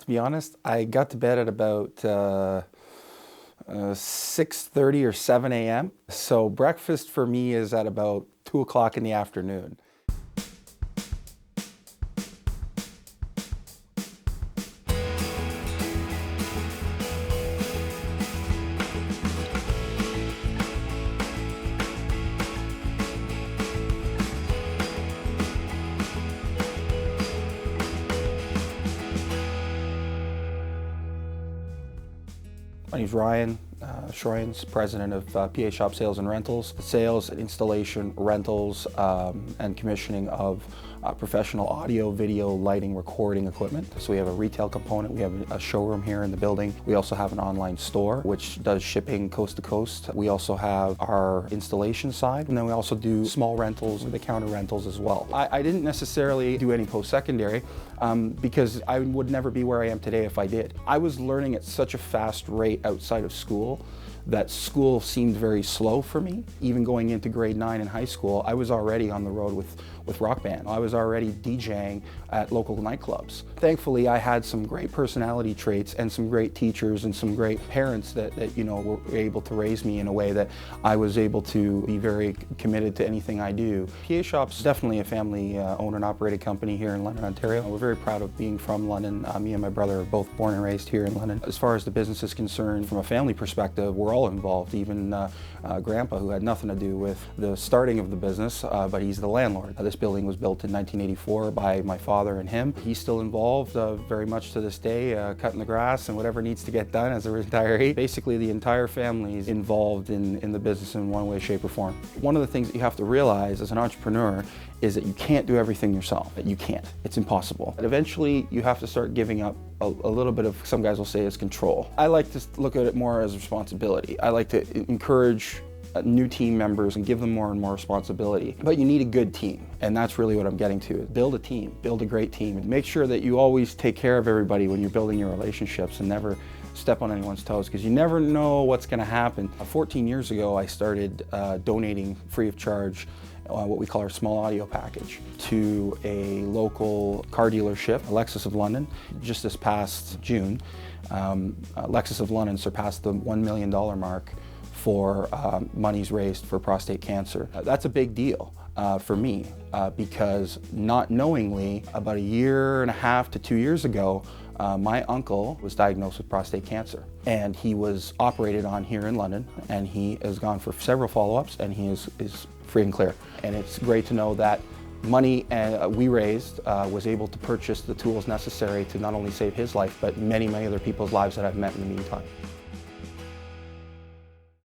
To be honest, I got to bed at about 6:30 or 7 a.m. So breakfast for me is at about 2 o'clock in the afternoon. My name's Ryan Schroyens, president of P.A.shop Sales and Rentals. Sales, installation, rentals, and commissioning of professional audio, video, lighting, recording equipment. So we have a retail component, we have a showroom here in the building. We also have an online store which does shipping coast to coast. We also have our installation side, and then we also do small rentals, the counter rentals as well. I didn't necessarily do any post-secondary because I would never be where I am today if I did. I was learning at such a fast rate outside of school that school seemed very slow for me. Even going into grade 9 in high school, I was already on the road with rock band. I was already DJing at local nightclubs. Thankfully, I had some great personality traits and some great teachers and some great parents that were able to raise me in a way that I was able to be very committed to anything I do. P.A.shop's definitely a family owned and operated company here in London, Ontario. We're very proud of being from London. Me and my brother are both born and raised here in London. As far as the business is concerned, from a family perspective, we're all involved. Even Grandpa, who had nothing to do with the starting of the business, but he's the landlord. This building was built in 1984 by my father and him. He's still involved very much to this day, cutting the grass and whatever needs to get done as a retiree. Basically, the entire family is involved in the business in one way, shape, or form. One of the things that you have to realize as an entrepreneur is that you can't do everything yourself. That you can't. It's impossible. And eventually, you have to start giving up a little bit of, some guys will say, is control. I like to look at it more as responsibility. I like to encourage new team members and give them more and more responsibility. But you need a good team, and that's really what I'm getting to. Build a team, build a great team, and make sure that you always take care of everybody when you're building your relationships and never step on anyone's toes, because you never know what's going to happen. 14 years ago, I started donating free of charge what we call our small audio package to a local car dealership, Lexus of London. Just this past June, Lexus of London surpassed the $1 million mark for monies raised for prostate cancer. That's a big deal for me because not knowingly, about a year and a half to 2 years ago, my uncle was diagnosed with prostate cancer, and he was operated on here in London, and he has gone for several follow-ups, and he is free and clear. And it's great to know that money we raised was able to purchase the tools necessary to not only save his life, but many, many other people's lives that I've met in the meantime.